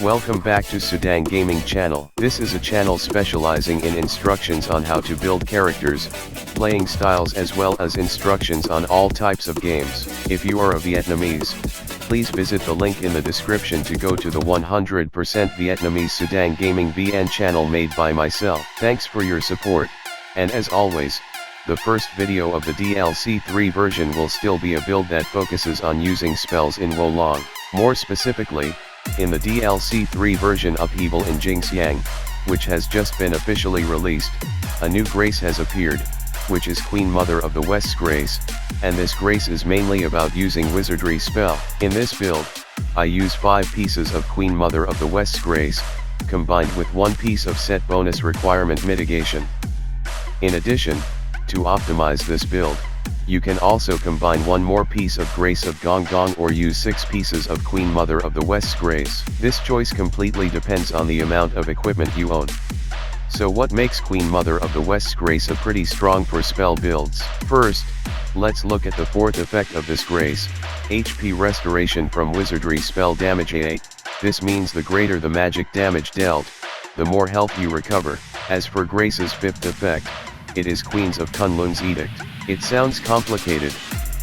Welcome back to Sudang Gaming Channel. This is a channel specializing in instructions on how to build characters, playing styles as well as instructions on all types of games. If you are a Vietnamese, please visit the link in the description to go to the 100% Vietnamese Sudang Gaming VN channel made by myself. Thanks for your support, and as always, the first video of the DL3 version will still be a build that focuses on using spells in Wolong. More specifically, in the DL3 version Upheaval in Jingxiang, which has just been officially released, a new grace has appeared, which is Queen Mother of the West's grace, and this grace is mainly about using Wizardry Spell. In this build, I use 5 pieces of Queen Mother of the West's grace, combined with 1 piece of set bonus requirement mitigation. In addition, to optimize this build, you can also combine 1 more piece of Grace of Gong Gong or use 6 pieces of Queen Mother of the West's grace. This choice completely depends on the amount of equipment you own. So what makes Queen Mother of the West's grace a pretty strong for spell builds? First, let's look at the 4th effect of this grace, HP Restoration from Wizardry Spell damage 8. This means the greater the magic damage dealt, the more health you recover. As for Grace's 5th effect, it is Queens of Kunlun's Edict. It sounds complicated,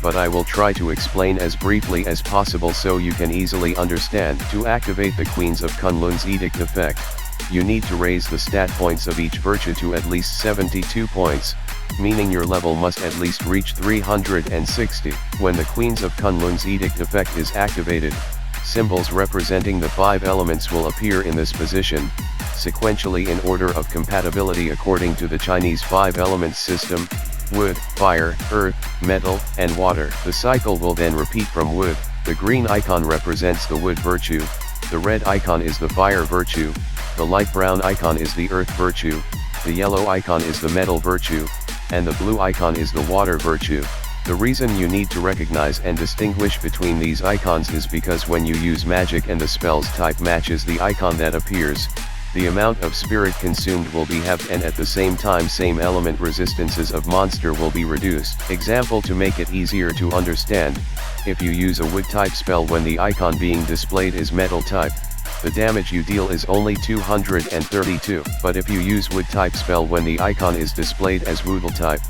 but I will try to explain as briefly as possible so you can easily understand. To activate the Queens of Kunlun's Edict effect, you need to raise the stat points of each virtue to at least 72 points, meaning your level must at least reach 360. When the Queens of Kunlun's Edict effect is activated, symbols representing the 5 elements will appear in this position, sequentially in order of compatibility according to the Chinese 5 elements system: wood, fire, earth, metal, and water. The cycle will then repeat from wood. The green icon represents the wood virtue, the red icon is the fire virtue, the light brown icon is the earth virtue, the yellow icon is the metal virtue, and the blue icon is the water virtue. The reason you need to recognize and distinguish between these icons is because when you use magic and the spell's type matches the icon that appears, the amount of spirit consumed will be halved, and at the same time same element resistances of monster will be reduced. Example to make it easier to understand: if you use a wood type spell when the icon being displayed is metal type, the damage you deal is only 232. But if you use wood type spell when the icon is displayed as woodle type,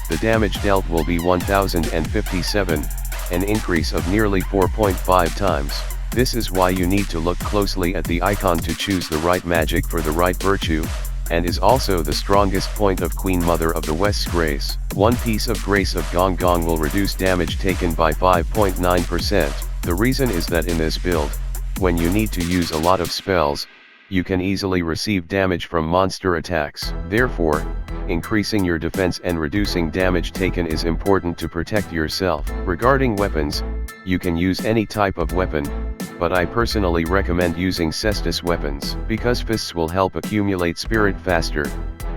the damage dealt will be 1057, an increase of nearly 4.5 times. This is why you need to look closely at the icon to choose the right magic for the right virtue, and is also the strongest point of Queen Mother of the West's grace. 1 piece of Grace of Gong Gong will reduce damage taken by 5.9%. The reason is that in this build, when you need to use a lot of spells, you can easily receive damage from monster attacks. Therefore, increasing your defense and reducing damage taken is important to protect yourself. Regarding weapons, you can use any type of weapon, but I personally recommend using cestus weapons, because fists will help accumulate spirit faster,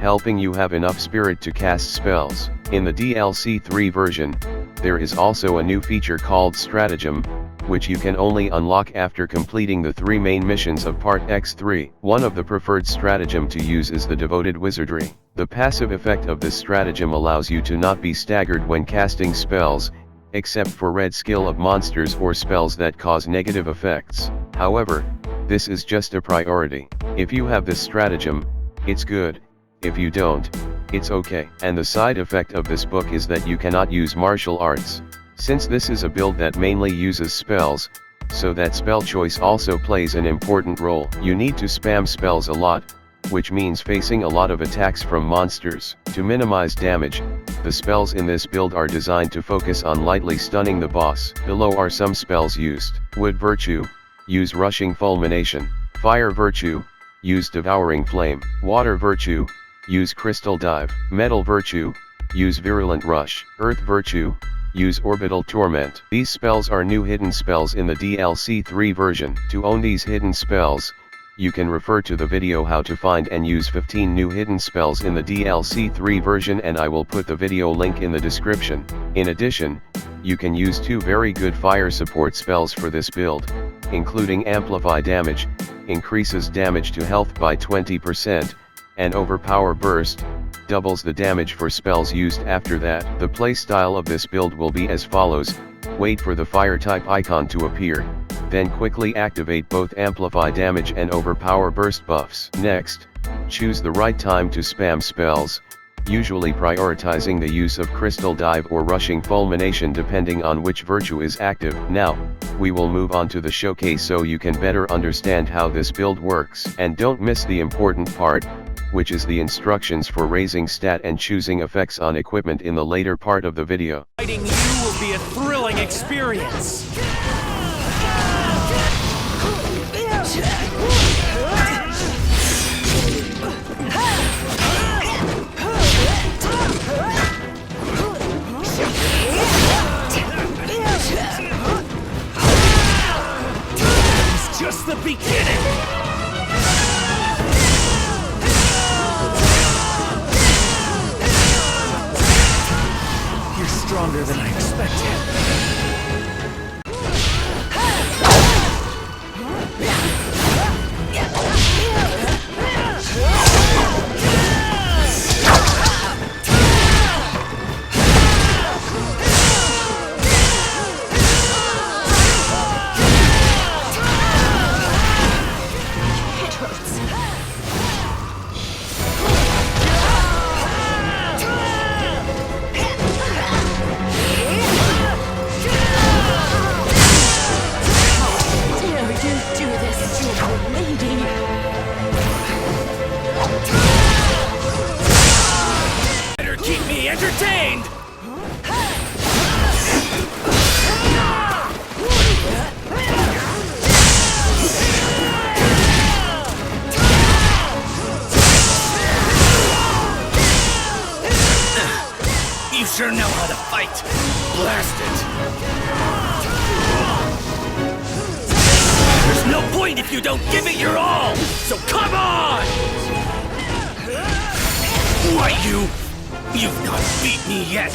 helping you have enough spirit to cast spells. In the DL3 version, there is also a new feature called Stratagem, which you can only unlock after completing the 3 main missions of Part X3. One of the preferred stratagem to use is the Devoted Wizardry. The passive effect of this stratagem allows you to not be staggered when casting spells, except for red skill of monsters or spells that cause negative effects. However, this is just a priority. If you have this stratagem, it's good. If you don't, it's okay. And the side effect of this book is that you cannot use martial arts. Since this is a build that mainly uses spells, so that spell choice also plays an important role. You need to spam spells a lot, which means facing a lot of attacks from monsters. To minimize damage, the spells in this build are designed to focus on lightly stunning the boss. Below are some spells used. Wood virtue, use Rushing Fulmination. Fire virtue, use Devouring Flame. Water virtue, use Crystal Dive. Metal virtue, use Virulent Rush. Earth virtue, use Orbital Torment. These spells are new hidden spells in the DLC3 version. To own these hidden spells, you can refer to the video how to find and use 15 new hidden spells in the DLC3 version, and I will put the video link in the description. In addition, you can use 2 very good fire support spells for this build, including Amplify Damage, increases damage to health by 20%, and Overpower Burst, doubles the damage for spells used after that. The playstyle of this build will be as follows: wait for the fire type icon to appear, Then quickly activate both amplify damage and overpower burst buffs. Next, choose the right time to spam spells, usually prioritizing the use of Crystal Dive or Rushing Fulmination depending on which virtue is active. Now, we will move on to the showcase so you can better understand how this build works. And don't miss the important part, which is the instructions for raising stat and choosing effects on equipment in the later part of the video. Fighting you will be a thrilling experience! It's just the beginning! You're stronger than I expected. Entertained! You sure know how to fight! Blast it! There's no point if you don't give it your all! So come on! Why You've not beat me yet!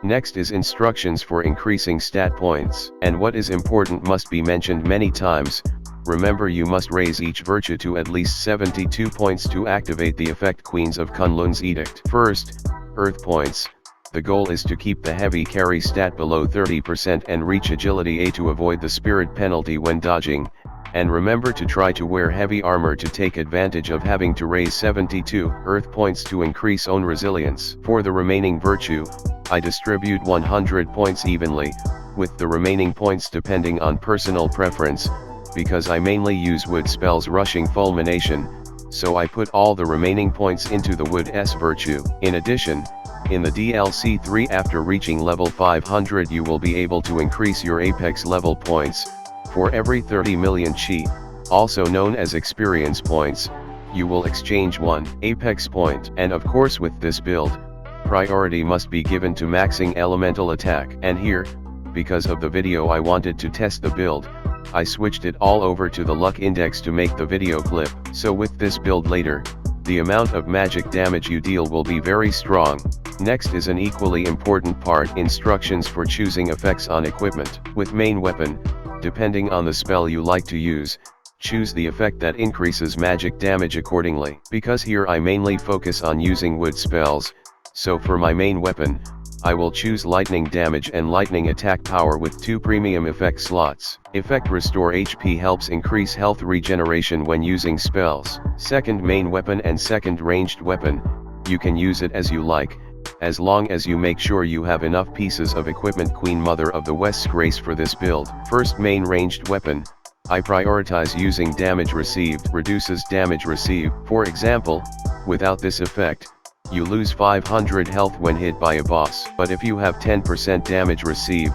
Next is instructions for increasing stat points. And what is important must be mentioned many times. Remember, you must raise each virtue to at least 72 points to activate the effect Queens of Kunlun's Edict. First, Earth points. The goal is to keep the heavy carry stat below 30% and reach agility A to avoid the spirit penalty when dodging. And remember to try to wear heavy armor to take advantage of having to raise 72 Earth points to increase own resilience. For the remaining virtue, I distribute 100 points evenly, with the remaining points depending on personal preference, because I mainly use wood spells Rushing Fulmination, so I put all the remaining points into the wood S virtue. In addition, in the DLC3 after reaching level 500 you will be able to increase your apex level points. For every 30 million chi, also known as experience points, you will exchange 1 apex point. And of course with this build, priority must be given to maxing elemental attack. And here, because of the video I wanted to test the build, I switched it all over to the luck index to make the video clip. So with this build later, the amount of magic damage you deal will be very strong. Next is an equally important part, instructions for choosing effects on equipment. With main weapon, depending on the spell you like to use, choose the effect that increases magic damage accordingly. Because here I mainly focus on using wood spells, so for my main weapon, I will choose lightning damage and lightning attack power with 2 premium effect slots. Effect Restore HP helps increase health regeneration when using spells. Second main weapon and second ranged weapon, you can use it as you like, as long as you make sure you have enough pieces of equipment. Queen Mother of the West's Grace for this build. First main ranged weapon, I prioritize using damage received. Reduces damage received. For example, without this effect, you lose 500 health when hit by a boss. But if you have 10% damage received,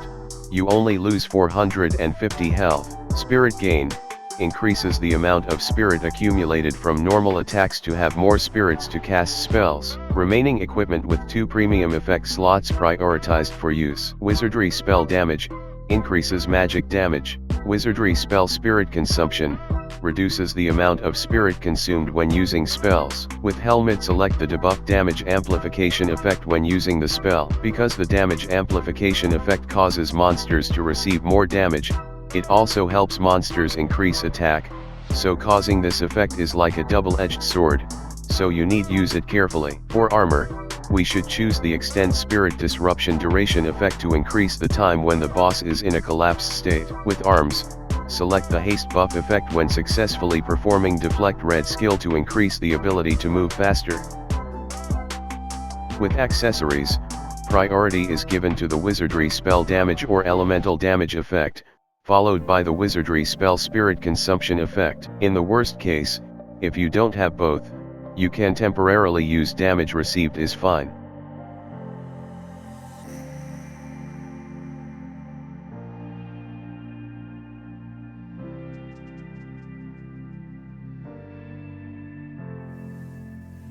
you only lose 450 health. Spirit Gain, increases the amount of spirit accumulated from normal attacks to have more spirits to cast spells. Remaining equipment with 2 premium effect slots prioritized for use. Wizardry Spell Damage, increases magic damage. Wizardry Spell Spirit Consumption, reduces the amount of spirit consumed when using spells. With Helmet select the debuff damage amplification effect when using the spell. Because the damage amplification effect causes monsters to receive more damage, it also helps monsters increase attack, so causing this effect is like a double-edged sword, so you need use it carefully. For armor, we should choose the Extend Spirit Disruption Duration effect to increase the time when the boss is in a collapsed state. With arms, select the Haste buff effect when successfully performing Deflect Red skill to increase the ability to move faster. With accessories, priority is given to the Wizardry Spell Damage or Elemental Damage effect, followed by the Wizardry Spell Spirit Consumption effect. In the worst case, if you don't have both, you can temporarily use Damage Received is fine.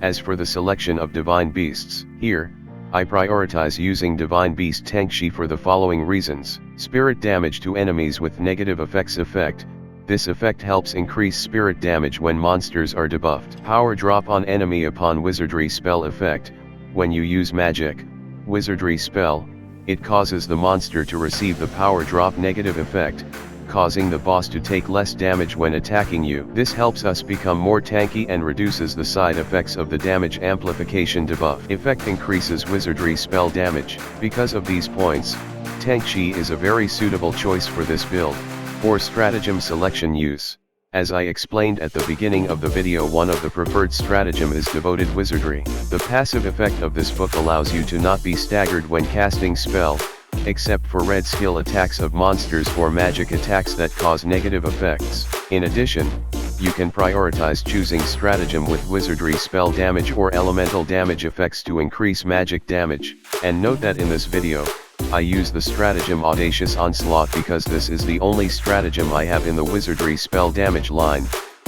As for the selection of Divine Beasts, here, I prioritize using Divine Beast Tengshi for the following reasons. Spirit Damage to enemies with negative effects effect. This effect helps increase spirit damage when monsters are debuffed. Power Drop on enemy upon Wizardry Spell effect. When you use magic, Wizardry Spell, it causes the monster to receive the Power Drop negative effect, causing the boss to take less damage when attacking you. This helps us become more tanky and reduces the side effects of the damage amplification debuff. Effect increases Wizardry Spell damage. Because of these points, Tengshi is a very suitable choice for this build. For stratagem selection use, as I explained at the beginning of the video, one of the preferred stratagem is Devoted Wizardry. The passive effect of this book allows you to not be staggered when casting spell, except for red skill attacks of monsters or magic attacks that cause negative effects. In addition, you can prioritize choosing stratagem with Wizardry Spell Damage or Elemental Damage effects to increase magic damage. And note that in this video, I use the stratagem Audacious Onslaught because this is the only stratagem I have in the Wizardry Spell Damage line,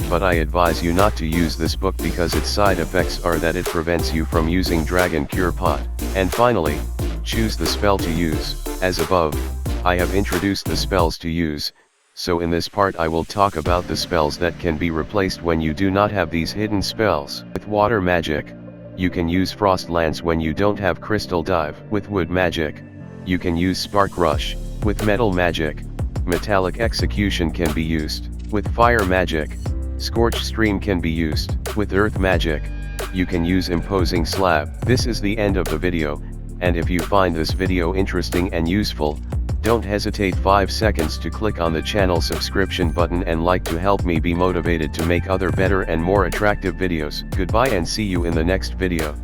but I advise you not to use this book because its side effects are that it prevents you from using Dragon Cure Pot. And finally, choose the spell to use. As above, I have introduced the spells to use, so in this part I will talk about the spells that can be replaced when you do not have these hidden spells. With water magic, you can use Frost Lance when you don't have Crystal Dive. With wood magic, you can use Spark Rush. With metal magic, Metallic Execution can be used. With fire magic, Scorch Stream can be used. With earth magic, you can use Imposing Slab. This is the end of the video, and if you find this video interesting and useful, don't hesitate 5 seconds to click on the channel subscription button and like to help me be motivated to make other better and more attractive videos. Goodbye and see you in the next video.